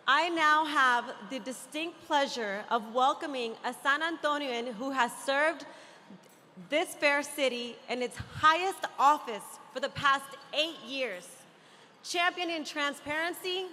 I now have the distinct pleasure of welcoming a San Antonian who has served this fair city in its highest office for the past 8 years, championing transparency,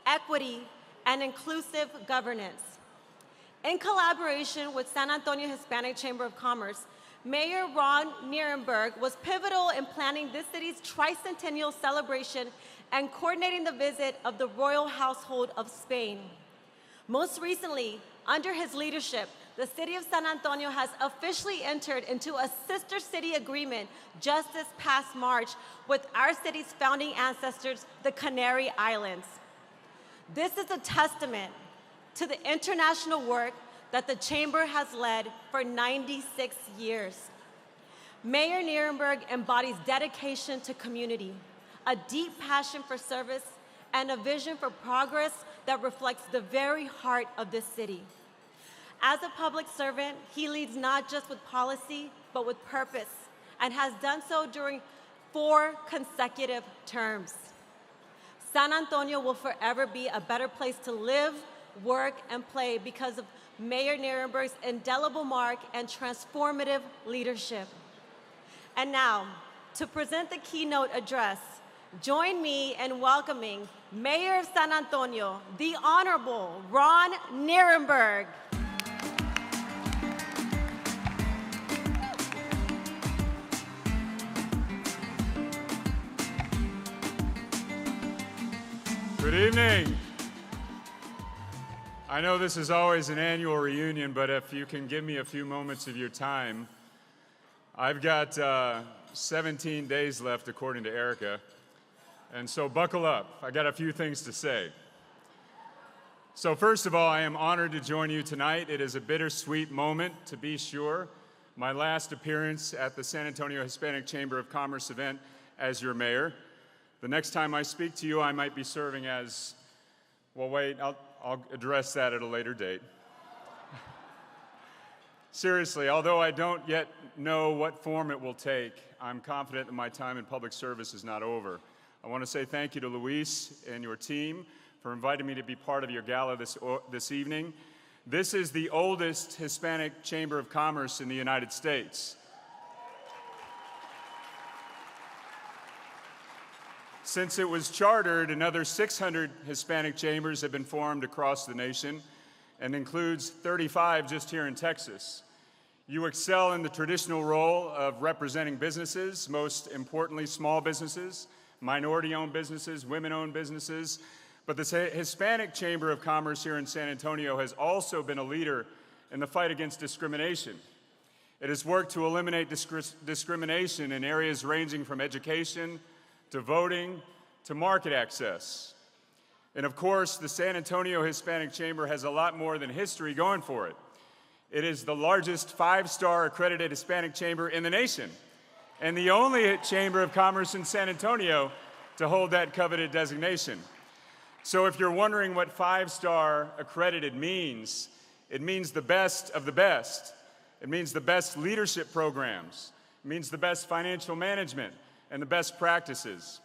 equity, and inclusive governance. In collaboration with San Antonio Hispanic Chamber of Commerce, Mayor Ron Nirenberg was pivotal in planning this city's tricentennial celebration and coordinating the visit of the royal household of Spain. Most recently, under his leadership, the city of San Antonio has officially entered into a sister city agreement just this past March with our city's founding ancestors, the Canary Islands. This is a testament to the international work that the Chamber has led for 96 years. Mayor Nirenberg embodies dedication to community, a deep passion for service, and a vision for progress that reflects the very heart of this city. As a public servant, he leads not just with policy, but with purpose, and has done so during 4 consecutive terms. San Antonio will forever be a better place to live, work, and play because of Mayor Nirenberg's indelible mark and transformative leadership. And now, to present the keynote address, join me in welcoming Mayor of San Antonio, the Honorable Ron Nirenberg. Good evening. I know this is always an annual reunion, but if you can give me a few moments of your time, I've got 17 days left according to Erica, and so buckle up. I got a few things to say. So first of all, I am honored to join you tonight. It is a bittersweet moment, to be sure. My last appearance at the San Antonio Hispanic Chamber of Commerce event as your mayor. The next time I speak to you, I might be serving as, well, wait, I'll address that at a later date. Seriously, although I don't yet know what form it will take, I'm confident that my time in public service is not over. I want to say thank you to Luis and your team for inviting me to be part of your gala this evening. This is the oldest Hispanic Chamber of Commerce in the United States. Since it was chartered, another 600 Hispanic chambers have been formed across the nation and includes 35 just here in Texas. You excel in the traditional role of representing businesses, most importantly small businesses, minority-owned businesses, women-owned businesses, but the Hispanic Chamber of Commerce here in San Antonio has also been a leader in the fight against discrimination. It has worked to eliminate discrimination in areas ranging from education to voting, to market access. And of course, the San Antonio Hispanic Chamber has a lot more than history going for it. It is the largest 5-star accredited Hispanic chamber in the nation, and the only Chamber of Commerce in San Antonio to hold that coveted designation. So if you're wondering what 5-star accredited means, it means the best of the best. It means the best leadership programs. It means the best financial management and the best practices.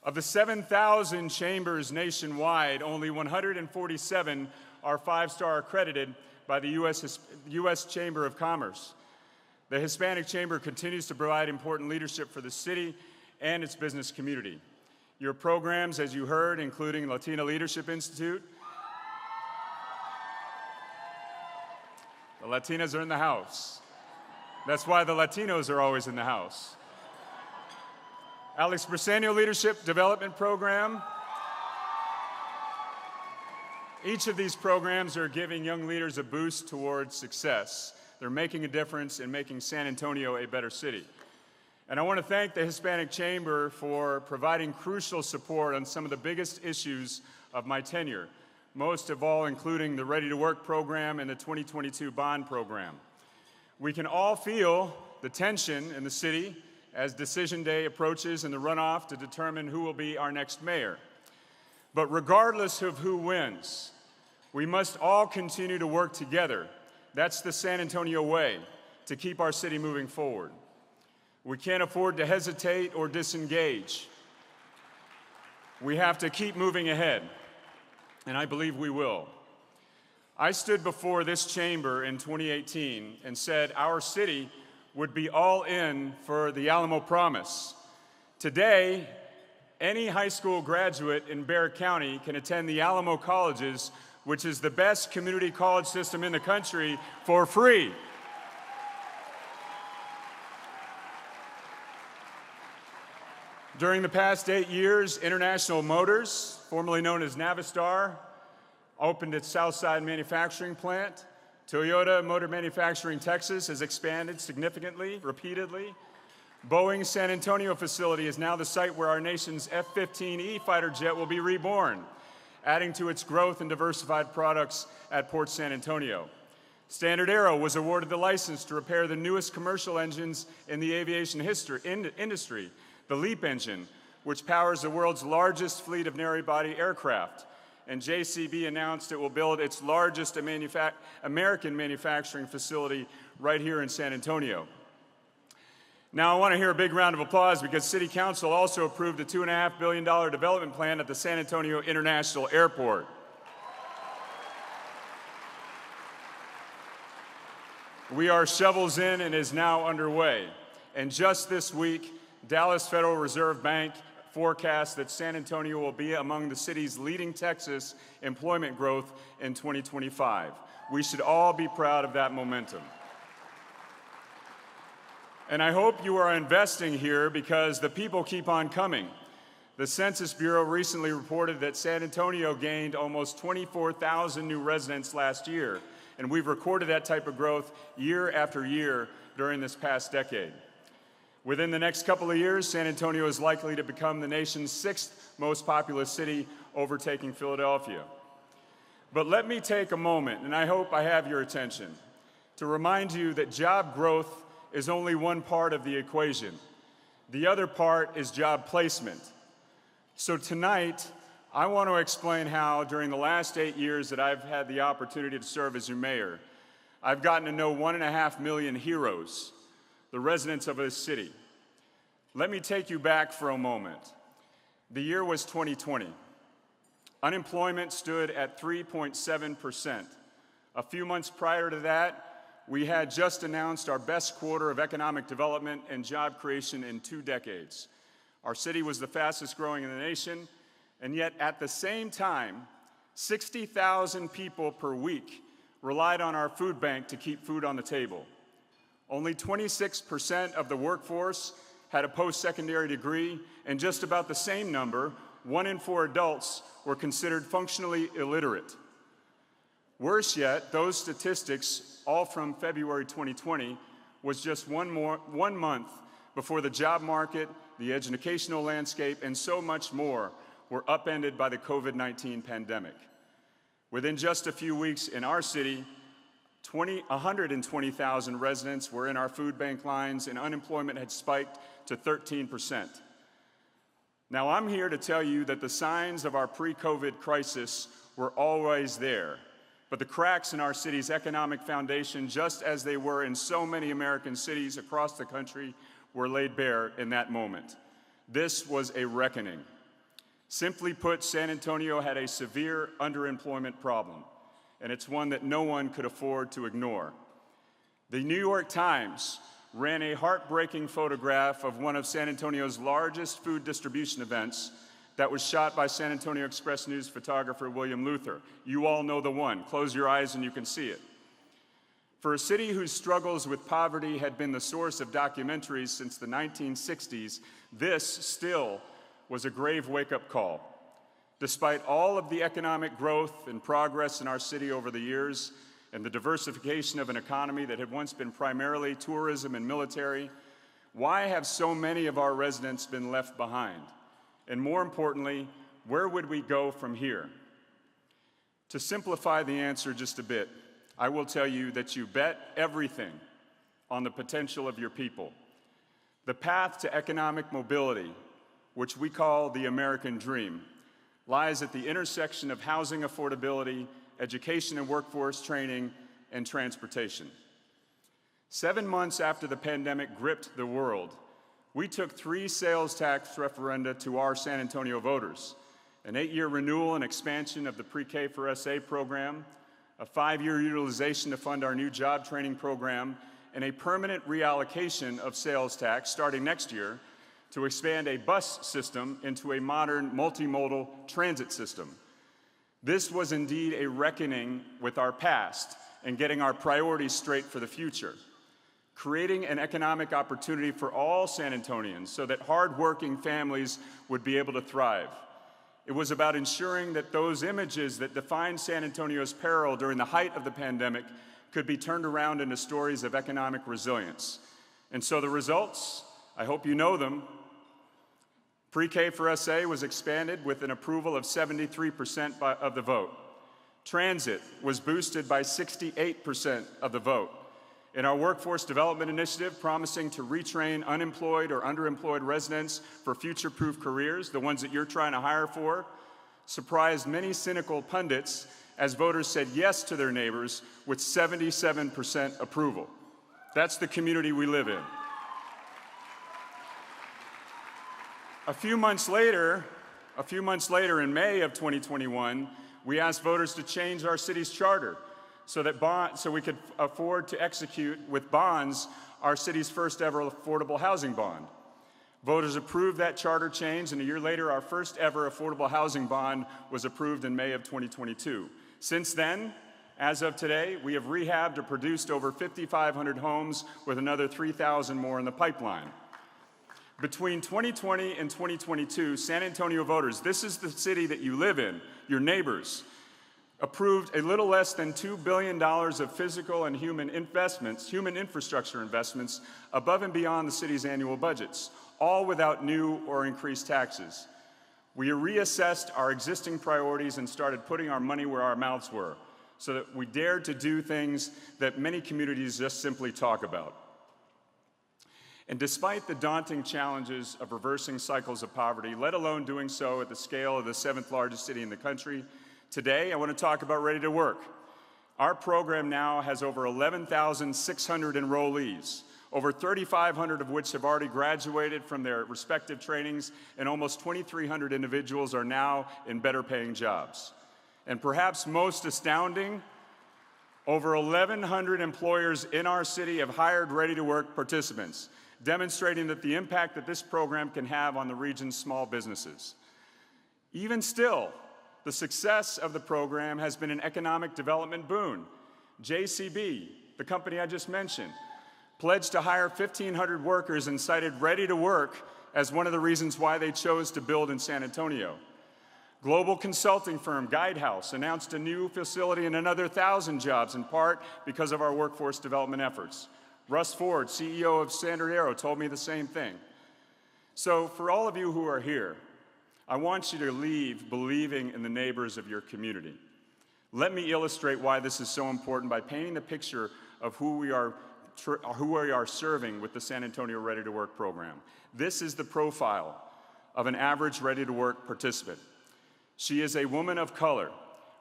Of the 7,000 chambers nationwide, only 147 are 5-star accredited by the U.S. Chamber of Commerce. The Hispanic Chamber continues to provide important leadership for the city and its business community. Your programs, as you heard, including Latina Leadership Institute. The Latinas are in the house. That's why the Latinos are always in the house. Alex Briseño Leadership Development Program. Each of these programs are giving young leaders a boost towards success. They're making a difference in making San Antonio a better city. And I want to thank the Hispanic Chamber for providing crucial support on some of the biggest issues of my tenure, most of all including the Ready to Work program and the 2022 bond program. We can all feel the tension in the city as Decision Day approaches and the runoff to determine who will be our next mayor. But regardless of who wins, we must all continue to work together. That's the San Antonio way, to keep our city moving forward. We can't afford to hesitate or disengage. We have to keep moving ahead. and I believe we will. I stood before this chamber in 2018 and said our city would be all in for the Alamo Promise. Today, any high school graduate in Bexar County can attend the Alamo Colleges, which is the best community college system in the country, for free. During the past 8 years, International Motors, formerly known as Navistar, opened its Southside manufacturing plant. Toyota Motor Manufacturing Texas has expanded significantly, repeatedly. Boeing's San Antonio facility is now the site where our nation's F-15E fighter jet will be reborn, adding to its growth and diversified products at Port San Antonio. Standard Aero was awarded the license to repair the newest commercial engines in the aviation industry, the LEAP engine, which powers the world's largest fleet of narrow-body aircraft. And JCB announced it will build its largest American manufacturing facility right here in San Antonio. Now I want to hear a big round of applause because City Council also approved a $2.5 billion development plan at the San Antonio International Airport. We are shovels in and is now underway. And just this week, Dallas Federal Reserve Bank forecasts that San Antonio will be among the city's leading Texas employment growth in 2025. We should all be proud of that momentum. And I hope you are investing here because the people keep on coming. The Census Bureau recently reported that San Antonio gained almost 24,000 new residents last year, and we've recorded that type of growth year after year during this past decade. Within the next couple of years, San Antonio is likely to become the nation's 6th most populous city, overtaking Philadelphia. But let me take a moment, and I hope I have your attention, to remind you that job growth is only one part of the equation. The other part is job placement. So tonight, I want to explain how, during the last 8 years that I've had the opportunity to serve as your mayor, I've gotten to know 1.5 million heroes, the residents of this city. Let me take you back for a moment. The year was 2020. Unemployment stood at 3.7%. A few months prior to that, we had just announced our best quarter of economic development and job creation in 2 decades. Our city was the fastest growing in the nation, and yet at the same time, 60,000 people per week relied on our food bank to keep food on the table. Only 26% of the workforce had a post-secondary degree, and just about the same number, 1 in 4 adults, were considered functionally illiterate. Worse yet, those statistics, all from February 2020, was just one month before the job market, the educational landscape, and so much more were upended by the COVID-19 pandemic. Within just a few weeks in our city, 120,000 residents were in our food bank lines, and unemployment had spiked to 13%. Now, I'm here to tell you that the signs of our pre-COVID crisis were always there, but the cracks in our city's economic foundation, just as they were in so many American cities across the country, were laid bare in that moment. This was a reckoning. Simply put, San Antonio had a severe underemployment problem, and it's one that no one could afford to ignore. The New York Times ran a heartbreaking photograph of one of San Antonio's largest food distribution events that was shot by San Antonio Express News photographer William Luther. You all know the one. Close your eyes and you can see it. For a city whose struggles with poverty had been the source of documentaries since the 1960s, this still was a grave wake-up call. Despite all of the economic growth and progress in our city over the years, and the diversification of an economy that had once been primarily tourism and military, why have so many of our residents been left behind? And more importantly, where would we go from here? To simplify the answer just a bit, I will tell you that you bet everything on the potential of your people. The path to economic mobility, which we call the American dream, lies at the intersection of housing affordability, education and workforce training, and transportation. 7 months after the pandemic gripped the world, we took 3 sales tax referenda to our San Antonio voters, an 8-year renewal and expansion of the Pre-K for SA program, a 5-year utilization to fund our new job training program, and a permanent reallocation of sales tax starting next year to expand a bus system into a modern multimodal transit system. This was indeed a reckoning with our past and getting our priorities straight for the future, creating an economic opportunity for all San Antonians so that hardworking families would be able to thrive. It was about ensuring that those images that defined San Antonio's peril during the height of the pandemic could be turned around into stories of economic resilience. And so the results, I hope you know them. Pre-K for SA was expanded with an approval of 73% of the vote. Transit was boosted by 68% of the vote. In our workforce development initiative, promising to retrain unemployed or underemployed residents for future-proof careers, the ones that you're trying to hire for, surprised many cynical pundits as voters said yes to their neighbors with 77% approval. That's the community we live in. A few months later, in May of 2021, we asked voters to change our city's charter so we could afford to execute with bonds our city's first ever affordable housing bond. Voters approved that charter change, and a year later, our first ever affordable housing bond was approved in May of 2022. Since then, as of today, we have rehabbed or produced over 5,500 homes with another 3,000 more in the pipeline. Between 2020 and 2022, San Antonio voters, this is the city that you live in, your neighbors, approved a little less than $2 billion of physical and human infrastructure investments above and beyond the city's annual budgets, all without new or increased taxes. We reassessed our existing priorities and started putting our money where our mouths were, so that we dared to do things that many communities just simply talk about. And despite the daunting challenges of reversing cycles of poverty, let alone doing so at the scale of the 7th largest city in the country, today I want to talk about Ready to Work. Our program now has over 11,600 enrollees, over 3,500 of which have already graduated from their respective trainings, and almost 2,300 individuals are now in better paying jobs. And perhaps most astounding, over 1,100 employers in our city have hired Ready to Work participants, demonstrating that the impact that this program can have on the region's small businesses. Even still, the success of the program has been an economic development boon. JCB, the company I just mentioned, pledged to hire 1,500 workers and cited Ready to Work as one of the reasons why they chose to build in San Antonio. Global consulting firm Guidehouse announced a new facility and another 1,000 jobs, in part because of our workforce development efforts. Russ Ford, CEO of Standard Aero, told me the same thing. So for all of you who are here, I want you to leave believing in the neighbors of your community. Let me illustrate why this is so important by painting a picture of who we are serving with the San Antonio Ready to Work program. This is the profile of an average Ready to Work participant. She is a woman of color,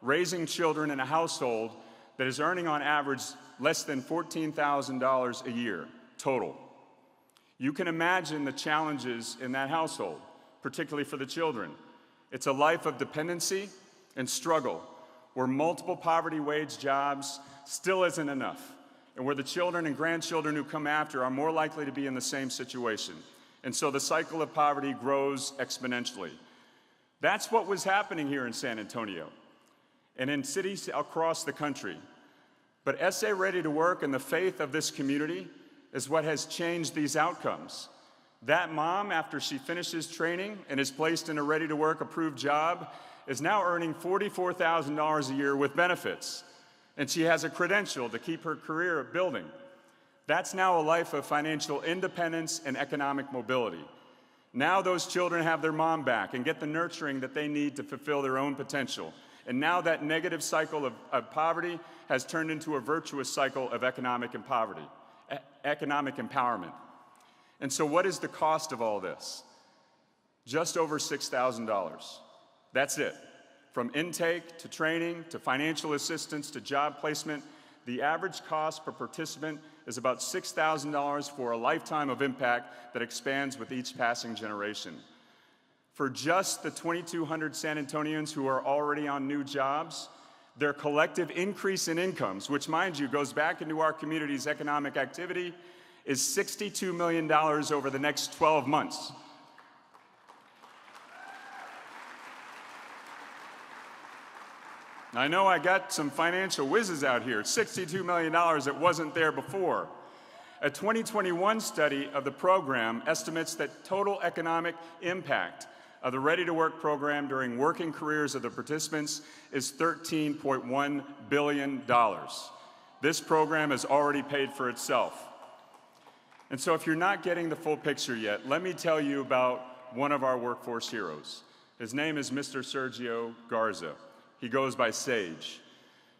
raising children in a household that is earning on average less than $14,000 a year total. You can imagine the challenges in that household, particularly for the children. It's a life of dependency and struggle, where multiple poverty wage jobs still isn't enough, and where the children and grandchildren who come after are more likely to be in the same situation. And so the cycle of poverty grows exponentially. That's what was happening here in San Antonio and in cities across the country. But SA Ready to Work and the faith of this community is what has changed these outcomes. That mom, after she finishes training and is placed in a Ready to Work approved job, is now earning $44,000 a year with benefits. And she has a credential to keep her career building. That's now a life of financial independence and economic mobility. Now those children have their mom back and get the nurturing that they need to fulfill their own potential. And now that negative cycle of poverty has turned into a virtuous cycle of economic empowerment. And so what is the cost of all this? Just over $6,000. That's it. From intake to training to financial assistance to job placement, the average cost per participant is about $6,000 for a lifetime of impact that expands with each passing generation. For just the 2,200 San Antonians who are already on new jobs, their collective increase in incomes, which, mind you, goes back into our community's economic activity, is $62 million over the next 12 months. I know I got some financial whizzes out here. $62 million, it wasn't there before. A 2021 study of the program estimates that total economic impact of the Ready to Work program during working careers of the participants is $13.1 billion. This program has already paid for itself. And so if you're not getting the full picture yet, let me tell you about one of our workforce heroes. His name is Mr. Sergio Garza. He goes by Sage.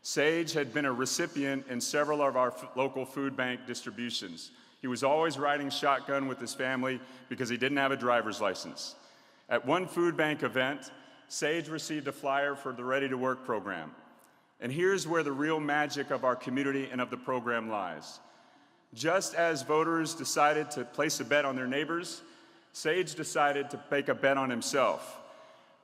Sage had been a recipient in several of our local food bank distributions. He was always riding shotgun with his family because he didn't have a driver's license. At one food bank event, Sage received a flyer for the Ready to Work program. And here's where the real magic of our community and of the program lies. Just as voters decided to place a bet on their neighbors, Sage decided to make a bet on himself.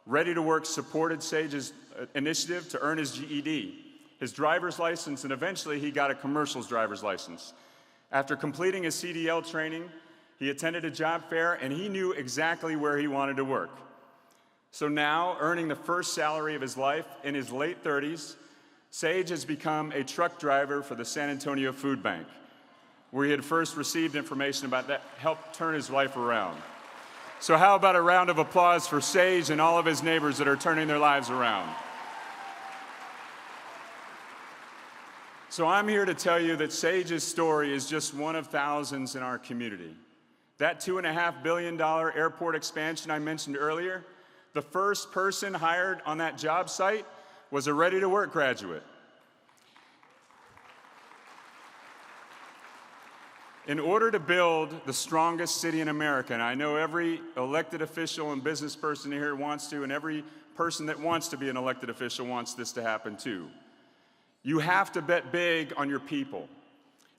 Ready to Work supported Sage's initiative to earn his GED, his driver's license, and eventually he got a commercial's driver's license. After completing his CDL training, he attended a job fair and he knew exactly where he wanted to work. So now, earning the first salary of his life in his late 30s, Sage has become a truck driver for the San Antonio Food Bank, where he had first received information about that helped turn his life around. So how about a round of applause for Sage and all of his neighbors that are turning their lives around? So I'm here to tell you that Sage's story is just one of thousands in our community. That $2.5 billion airport expansion I mentioned earlier, the first person hired on that job site was a Ready to Work graduate. In order to build the strongest city in America, and I know every elected official and business person here wants to, and every person that wants to be an elected official wants this to happen too, you have to bet big on your people.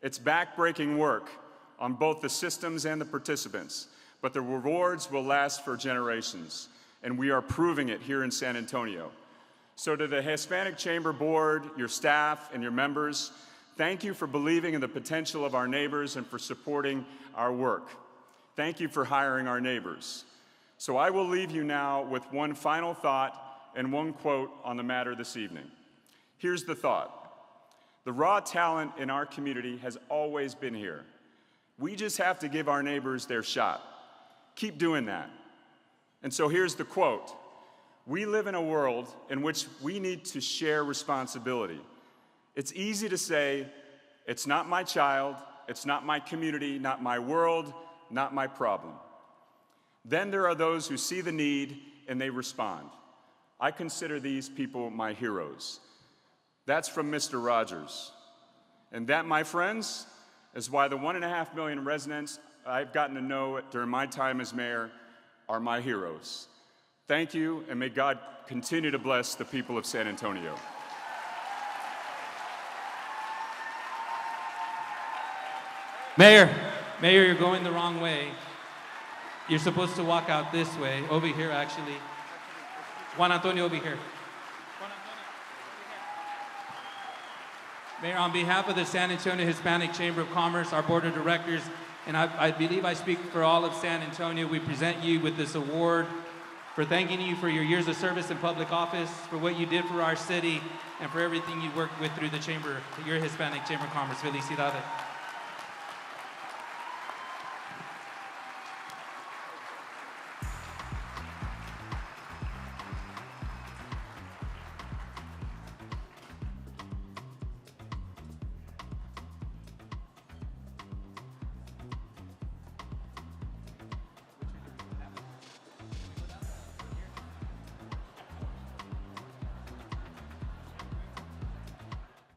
It's backbreaking work on both the systems and the participants, but the rewards will last for generations, and we are proving it here in San Antonio. So to the Hispanic Chamber Board, your staff, and your members, thank you for believing in the potential of our neighbors and for supporting our work. Thank you for hiring our neighbors. So I will leave you now with one final thought and one quote on the matter this evening. Here's the thought. The raw talent in our community has always been here. We just have to give our neighbors their shot. Keep doing that. And so here's the quote. We live in a world in which we need to share responsibility. It's easy to say, it's not my child, it's not my community, not my world, not my problem. Then there are those who see the need and they respond. I consider these people my heroes. That's from Mr. Rogers. And that, my friends, is why the 1.5 million residents I've gotten to know during my time as mayor are my heroes. Thank you, and may God continue to bless the people of San Antonio. Mayor, you're going the wrong way. You're supposed to walk out this way, over here actually. Juan Antonio, over here. Mayor, on behalf of the San Antonio Hispanic Chamber of Commerce, our board of directors, and I believe I speak for all of San Antonio, we present you with this award for thanking you for your years of service in public office, for what you did for our city, and for everything you worked with through the chamber, your Hispanic Chamber of Commerce. Felicidades.